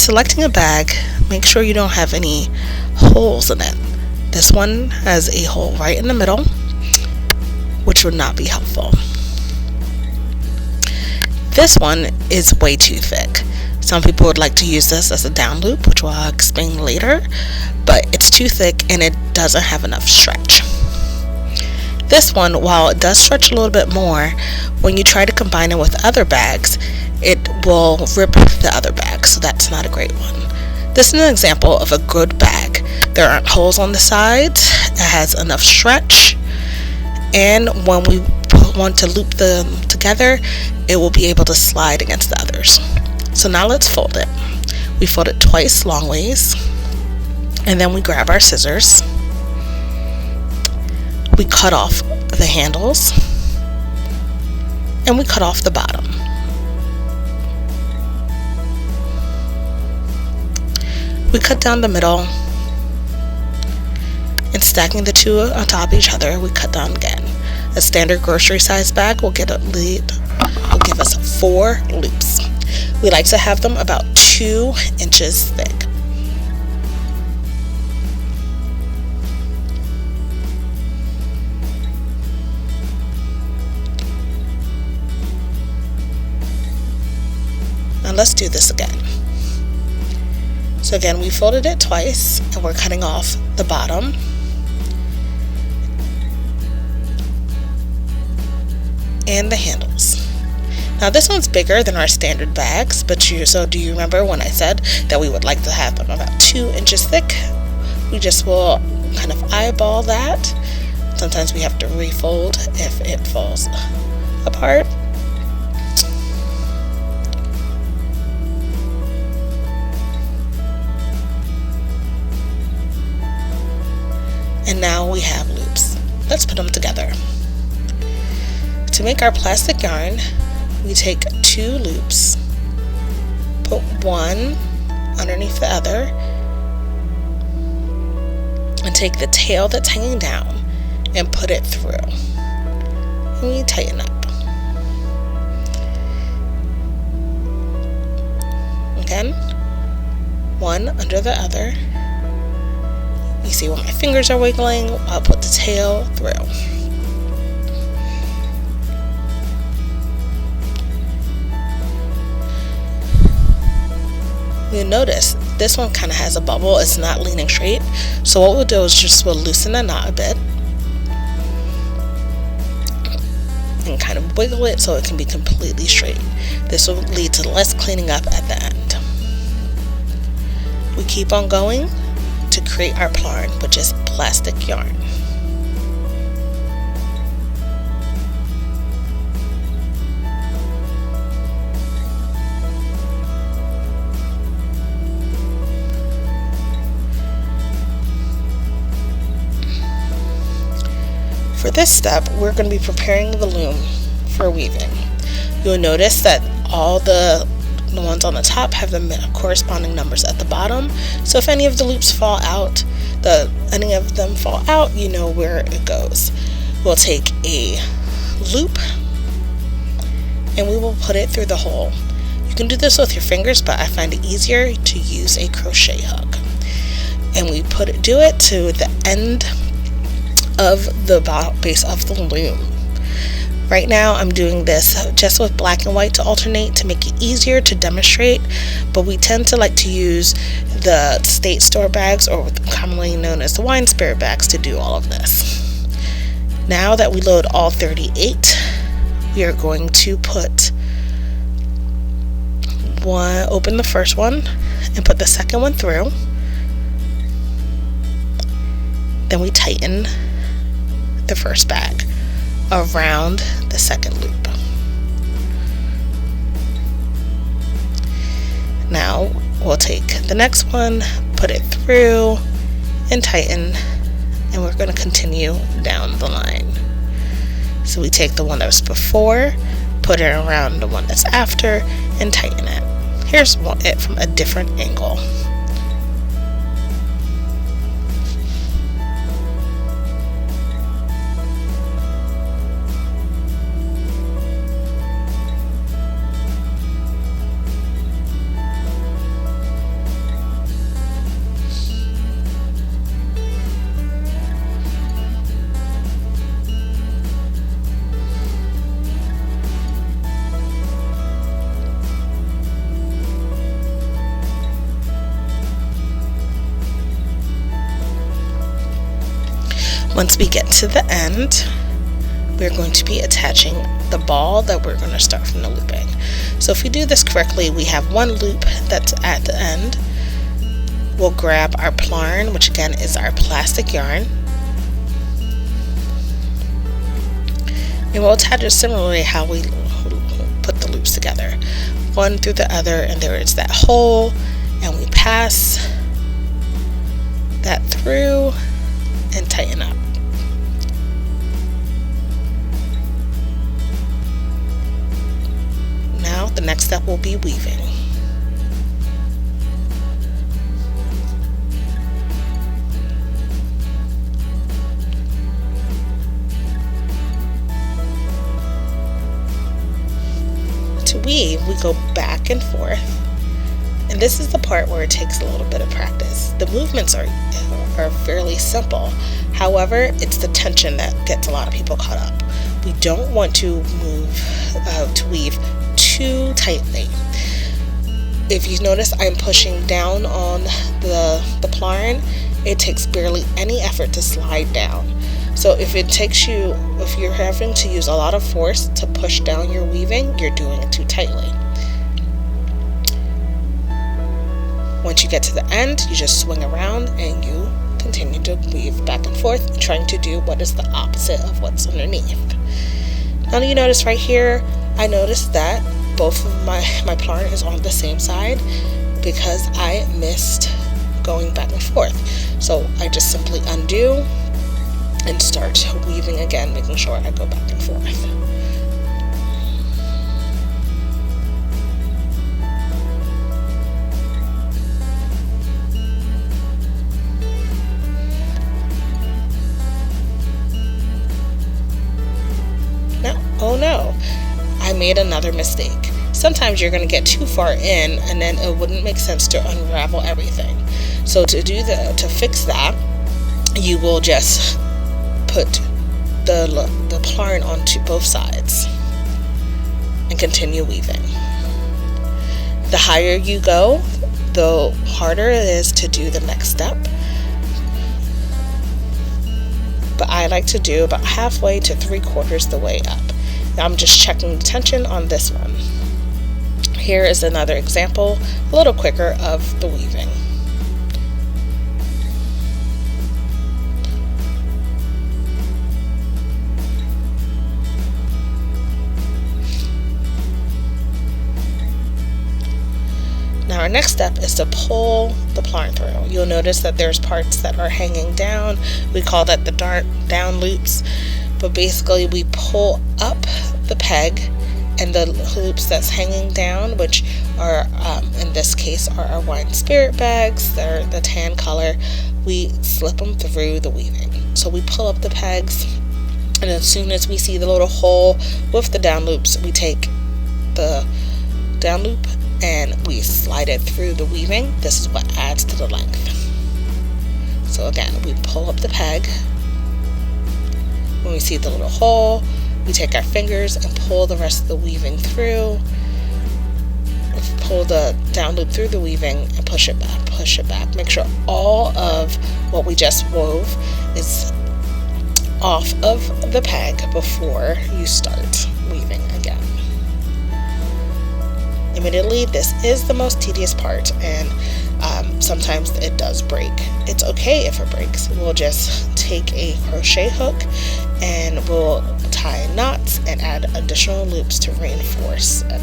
selecting a bag, make sure you don't have any holes in it. This one has a hole right in the middle, which would not be helpful. This one is way too thick. Some people would like to use this as a down loop, which I'll explain later, but it's too thick and it doesn't have enough stretch. This one, while it does stretch a little bit more, when you try to combine it with other bags, it will rip the other bag, so that's not a great one. This is an example of a good bag. There aren't holes on the sides, it has enough stretch, and when we want to loop them together, it will be able to slide against the others. So now let's fold it. We fold it twice long ways, and then we grab our scissors. We cut off the handles, and we cut off the bottom. We cut down the middle, and stacking the two on top of each other, we cut down again. A standard grocery size bag will give us 4 loops. We like to have them about 2 inches thick. Now let's do this again. So again, we folded it twice and we're cutting off the bottom. And the handles. Now this one's bigger than our standard bags, but do you remember when I said that we would like to have them about 2 inches thick? We just will kind of eyeball that. Sometimes we have to refold if it falls apart. And now we have loops. Let's put them together. To make our plastic yarn, we take 2 loops, put one underneath the other, and take the tail that's hanging down and put it through. And we tighten up. Again, one under the other. You see where my fingers are wiggling, I'll put the tail through. You'll notice this one kind of has a bubble, it's not leaning straight. So what we'll do is we'll loosen the knot a bit and kind of wiggle it so it can be completely straight. This will lead to less cleaning up at the end. We keep on going to create our plarn, which is plastic yarn. For this step, we're going to be preparing the loom for weaving. You'll notice that all the ones on the top have the corresponding numbers at the bottom. So if any of the loops fall out, you know where it goes. We'll take a loop and we will put it through the hole. You can do this with your fingers, but I find it easier to use a crochet hook. And we do it to the end of the base of the loom. Right now I'm doing this just with black and white to alternate to make it easier to demonstrate, but we tend to like to use the state store bags, or commonly known as the wine spirit bags, to do all of this. Now that we load all 38, we are going to open the first one and put the second one through. Then we tighten the first bag around the second loop. Now we'll take the next one, put it through and tighten, and we're going to continue down the line. So we take the one that was before, put it around the one that's after, and tighten it. Here's it from a different angle. Once we get to the end, we're going to be attaching the ball that we're going to start from the looping. So if we do this correctly, we have one loop that's at the end. We'll grab our plarn, which again is our plastic yarn, and we'll attach it similarly how we put the loops together, one through the other, and there is that hole, and we pass that through and tighten up. Now the next step will be weaving. To weave, we go back and forth, and this is the part where it takes a little bit of practice. The movements are fairly simple. However, it's the tension that gets a lot of people caught up. We don't want to weave too tightly. If you notice, I'm pushing down on the plarn. It takes barely any effort to slide down. So if you're having to use a lot of force to push down your weaving, you're doing it too tightly. Once you get to the end, you just swing around and you continue to weave back and forth, trying to do what is the opposite of what's underneath. Now you notice right here, I noticed that both of my plarn is on the same side because I missed going back and forth. So I just simply undo and start weaving again, making sure I go back and forth. Now, oh no, I made another mistake. Sometimes you're going to get too far in and then it wouldn't make sense to unravel everything. So to fix that, you will just put the plarn onto both sides and continue weaving. The higher you go, the harder it is to do the next step. But I like to do about halfway to 3/4 the way up. Now I'm just checking the tension on this one. Here is another example, a little quicker, of the weaving. Now our next step is to pull the plarn through. You'll notice that there's parts that are hanging down. We call that the down loops, but basically we pull up the peg, and the loops that's hanging down, which are in this case are our wine spirit bags, they're the tan color, we slip them through the weaving. So we pull up the pegs, and as soon as we see the little hole with the down loops, we take the down loop and we slide it through the weaving. This is what adds to the length. So again, we pull up the peg. When we see the little hole, we take our fingers and pull the rest of the weaving through. Pull the down loop through the weaving and push it back, push it back. Make sure all of what we just wove is off of the peg before you start weaving again. Admittedly, this is the most tedious part, and sometimes it does break. It's okay if it breaks. We'll just take a crochet hook and we'll tie knots and add additional loops to reinforce it.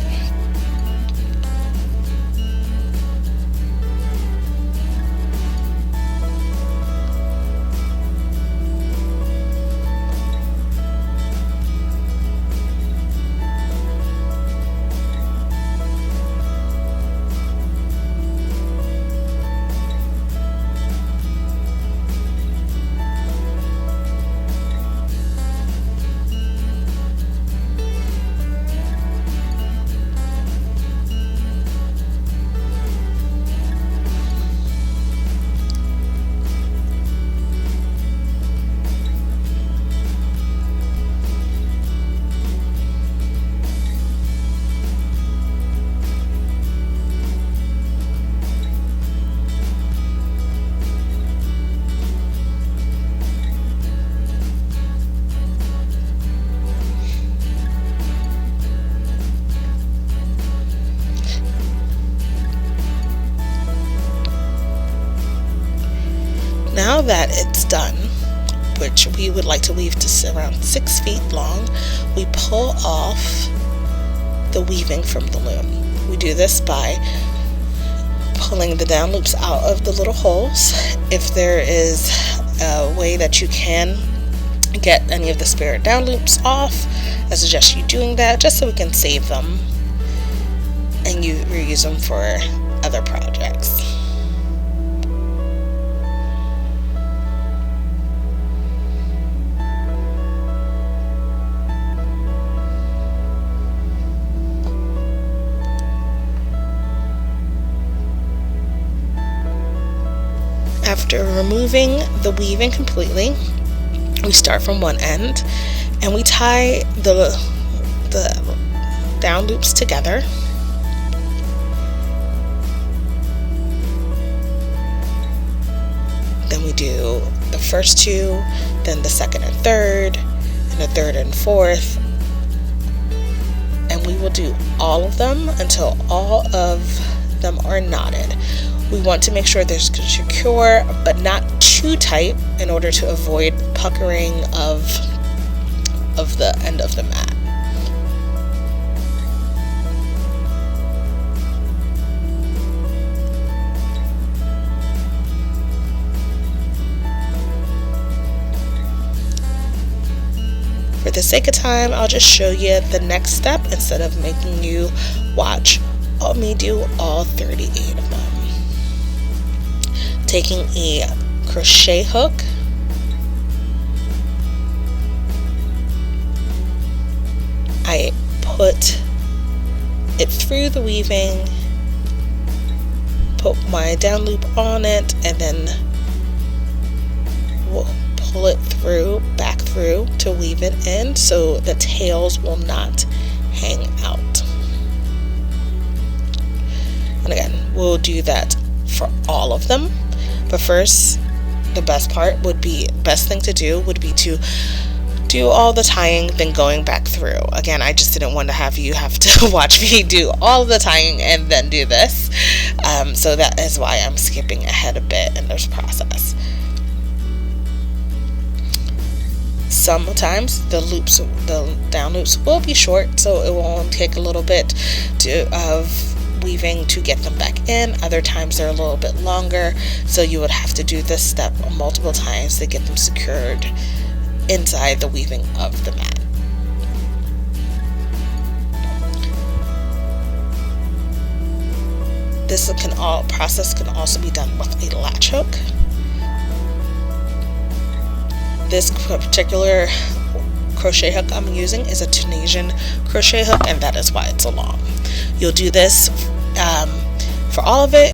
that it's done, which we would like to weave to around 6 feet long, we pull off the weaving from the loom. We do this by pulling the down loops out of the little holes. If there is a way that you can get any of the spare down loops off, I suggest you doing that, just so we can save them and you reuse them for other projects. After removing the weaving completely, we start from one end and we tie the down loops together. Then we do the first two, then the second and third, and the third and fourth, and we will do all of them until all of them are knotted. We want to make sure they're secure but not too tight in order to avoid puckering of the end of the mat. For the sake of time, I'll just show you the next step instead of making you watch me do all 38 of them. Taking a crochet hook, I put it through the weaving, put my down loop on it, and then we'll pull it through, back through to weave it in so the tails will not hang out. And again, we'll do that for all of them. But first, the best thing to do would be to do all the tying, then going back through. Again, I just didn't want to have to watch me do all the tying and then do this. So that is why I'm skipping ahead a bit in this process. Sometimes the down loops will be short, so it will only take a little bit of weaving to get them back in. Other times they're a little bit longer, so you would have to do this step multiple times to get them secured inside the weaving of the mat. This process can also be done with a latch hook. This particular crochet hook I'm using is a Tunisian crochet hook, and that is why it's so long. You'll do this for all of it.